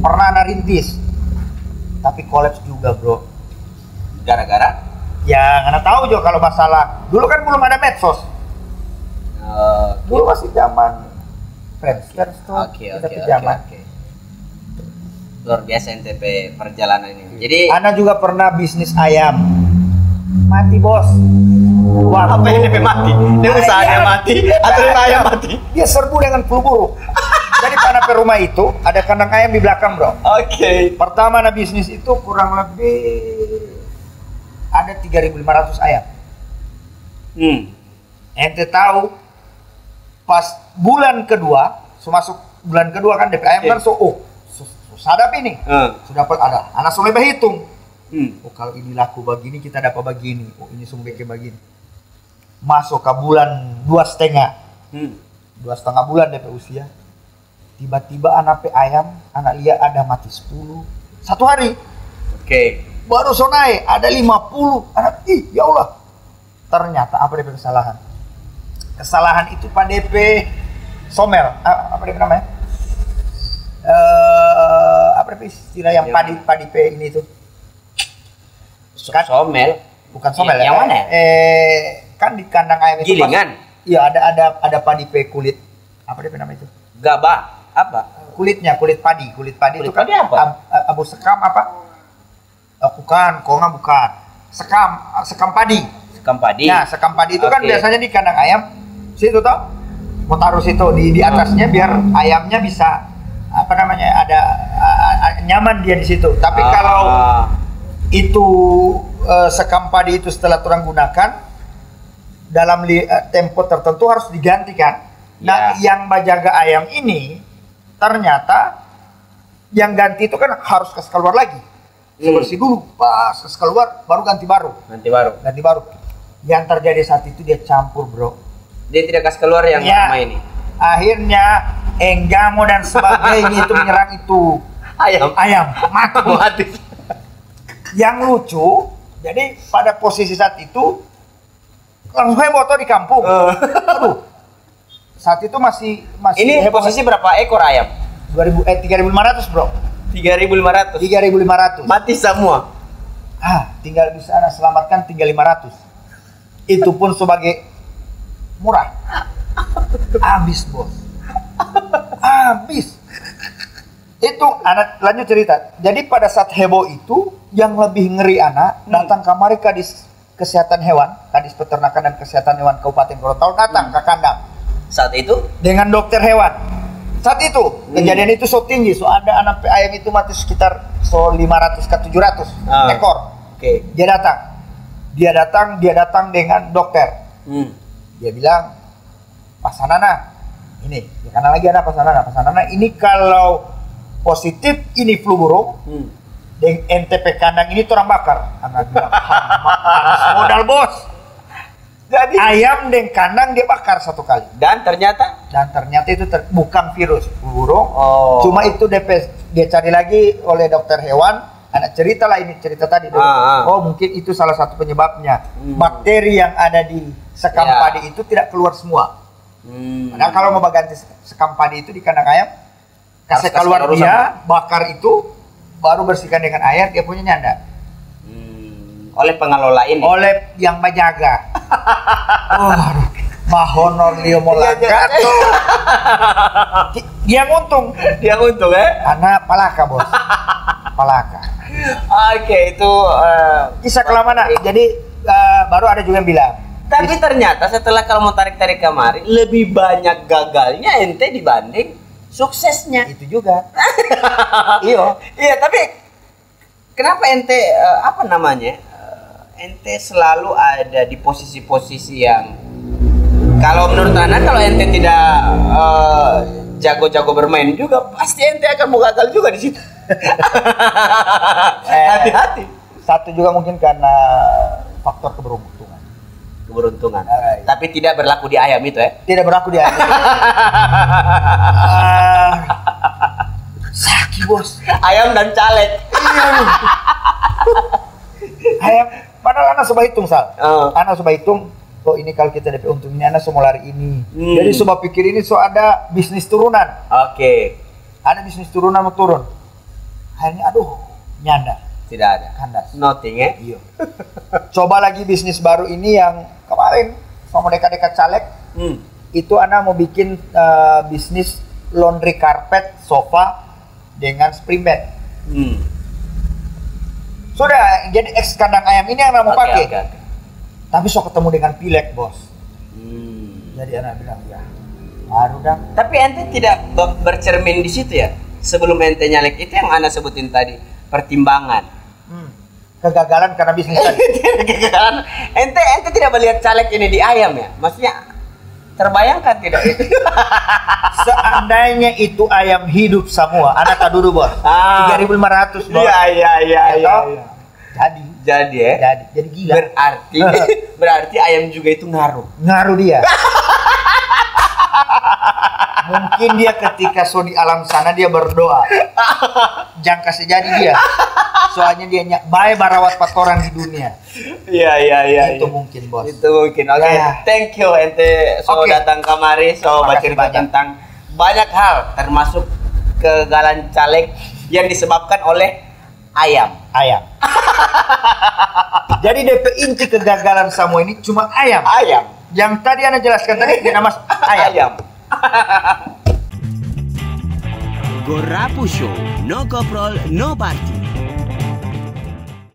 [SPEAKER 1] Pernah anak rintis, tapi kolaps juga, bro.
[SPEAKER 2] Gara-gara?
[SPEAKER 1] Ya, nggak tahu juga kalau masalah. Dulu kan belum ada medsos. Dulu masih zaman Friendster tuh.
[SPEAKER 2] Oke. Luar biasa NTP perjalanan ini. Jadi
[SPEAKER 1] Ana juga pernah bisnis ayam. Mati, Bos.
[SPEAKER 2] Wah, apa NTP mati? Dia usahanya mati atau ayam mati?
[SPEAKER 1] Dia serbu dengan flu burung. Jadi pada rumah itu ada kandang ayam di belakang, bro.
[SPEAKER 2] Oke.
[SPEAKER 1] Pertama na bisnis itu kurang lebih ada 3.500 ayam. Ente tahu pas bulan kedua, masuk bulan kedua kan DP ayam kan sadap ini. Sudah ada. Anak soleh berhitung. Oh, kalau ini laku begini kita dapat begini. Oh, ini sumbeke begini. Masuk ke bulan 2,5. 2,5 bulan DP usia. Tiba-tiba anak ayam, anak lihat ada mati 10 satu hari.
[SPEAKER 2] Oke.
[SPEAKER 1] Baru sonai ada 50 anak. Ya Allah. Ternyata apa DP kesalahan? Kesalahan itu Pak DP Somel. Apa DP namanya? Apa DP istilah yang padi P ini tuh?
[SPEAKER 2] Kan Somel.
[SPEAKER 1] Bukan Somel
[SPEAKER 2] yang mana?
[SPEAKER 1] Kan di kandang ayam itu.
[SPEAKER 2] Gilingan.
[SPEAKER 1] Iya, ada padi P kulit. Apa DP namanya itu?
[SPEAKER 2] Gabah. Apa?
[SPEAKER 1] Kulit padi
[SPEAKER 2] kulit
[SPEAKER 1] itu kan
[SPEAKER 2] padi apa?
[SPEAKER 1] Abu sekam apa? Bukan, konga bukan. Sekam padi.
[SPEAKER 2] Sekam padi.
[SPEAKER 1] Nah, sekam padi itu kan biasanya di kandang ayam. Situ toh. Mau taruh situ di atasnya biar ayamnya bisa apa namanya? Ada nyaman dia di situ. Tapi kalau itu sekam padi itu setelah orang gunakan dalam tempo tertentu harus digantikan. Nah, yang menjaga ayam ini ternyata yang ganti itu kan harus kasih keluar lagi. Bersih dulu, pas keluar baru ganti baru. Yang terjadi saat itu dia campur, bro.
[SPEAKER 2] Dia tidak kasih keluar yang lama ini.
[SPEAKER 1] Akhirnya enggamo dan sebagainya itu menyerang itu ayam mati. Yang lucu, jadi pada posisi saat itu langsung heboh tuh di kampung. Aduh, saat itu masih
[SPEAKER 2] ini
[SPEAKER 1] heboh.
[SPEAKER 2] posisi berapa ekor ayam?
[SPEAKER 1] 3.500 bro.
[SPEAKER 2] 3.500.
[SPEAKER 1] 3.500.
[SPEAKER 2] Mati semua.
[SPEAKER 1] Tinggal bisa Anda selamatkan 3.500. Itu pun sebagai murah. Habis bos. Habis. Itu anak lanjut cerita. Jadi pada saat heboh itu yang lebih ngeri anak datang kamari Kadis Kesehatan Hewan, Kadis Peternakan dan Kesehatan Hewan Kabupaten Gorontalo datang ke kandang.
[SPEAKER 2] Saat itu
[SPEAKER 1] Dengan dokter hewan. Saat itu kejadian itu so tinggi, so ada anak ayam itu mati sekitar 500 ke 700 ekor.
[SPEAKER 2] Oke.
[SPEAKER 1] Dia datang dengan dokter. Dia bilang, Pak Sanana, ini ya karena lagi ada Pak Sanana ini kalau positif ini flu burung, dan NTP kandang ini orang bakar. Anak bilang, modal bos. Jadi ayam dan kandang dia bakar satu kali.
[SPEAKER 2] Dan ternyata
[SPEAKER 1] itu bukan virus flu burung. Cuma itu dia cari lagi oleh dokter hewan. Anak cerita lah ini cerita tadi. Oh mungkin itu salah satu penyebabnya. Bakteri yang ada di sekam padi itu tidak keluar semua. Padahal kalau mau ganti sekam padi itu di kandang ayam, kasih keluar dia, bakar itu, baru bersihkan dengan air, dia punya nyanda.
[SPEAKER 2] Oleh pengelola ini.
[SPEAKER 1] Oleh yang menjaga. Mahonor Leo Molangga tuh. Dia untung anak palaka bos. Palaka.
[SPEAKER 2] Oke, itu
[SPEAKER 1] Kisah kelamaan. Jadi baru ada juga yang bilang.
[SPEAKER 2] Tapi ternyata setelah kalau mau tarik-tarik kemari, lebih banyak gagalnya ente dibanding suksesnya.
[SPEAKER 1] Itu juga.
[SPEAKER 2] Iya, tapi kenapa ente ente selalu ada di posisi-posisi yang kalau menurut Ana, kalau ente tidak jago-jago bermain juga, pasti ente akan mau gagal juga di situ. Hati-hati.
[SPEAKER 1] Satu juga mungkin karena faktor keberuntungan.
[SPEAKER 2] Tapi tidak berlaku di ayam itu ya?
[SPEAKER 1] Tidak berlaku di ayam. Sakit bos.
[SPEAKER 2] Ayam dan caleg.
[SPEAKER 1] Ayam. Padahal anak coba hitung anak coba hitung. Oh ini kalau kita dapat untung ini anak semua lari ini. Jadi coba pikir ini ada bisnis turunan.
[SPEAKER 2] Oke.
[SPEAKER 1] Ada bisnis turunan mau turun. Akhirnya nyanda.
[SPEAKER 2] Tidak ada.
[SPEAKER 1] Kandas.
[SPEAKER 2] Nothing ya?
[SPEAKER 1] Iya. Coba lagi bisnis baru ini yang kemarin sama dekat-dekat caleg. Itu anak mau bikin bisnis laundry carpet, sofa dengan spring bed. Sudah jadi ex kandang ayam ini yang mau pakai. Tapi so ketemu dengan pilek bos. Jadi anak bilang ya baru dah.
[SPEAKER 2] Tapi ente tidak bercermin di situ ya. Sebelum ente nyalek itu yang Ana sebutin tadi, pertimbangan.
[SPEAKER 1] Kegagalan karena bisnis tadi.
[SPEAKER 2] Kegagalan. Ente tidak melihat caleg ini di ayam ya. Maksudnya terbayangkan tidak itu?
[SPEAKER 1] Seandainya itu ayam hidup semua, anak tak dulu bos. 3.500 bos.
[SPEAKER 2] Iya. Jadi ya.
[SPEAKER 1] Jadi gila.
[SPEAKER 2] Berarti ayam juga itu ngaruh
[SPEAKER 1] dia. Mungkin dia ketika di alam sana dia berdoa. Jangan kasih jadi dia. Soalnya dia baik barawat patoran di dunia.
[SPEAKER 2] Iya.
[SPEAKER 1] Itu mungkin bos.
[SPEAKER 2] Itu mungkin. Oke. Thank you ente datang kemari bercerita tentang banyak hal termasuk kegagalan caleg yang disebabkan oleh ayam.
[SPEAKER 1] Jadi DP inti kegagalan semua ini cuma ayam. Yang tadi Anda jelaskan tadi nama ayam.
[SPEAKER 3] Gorapu Show, no Koprol, no Party.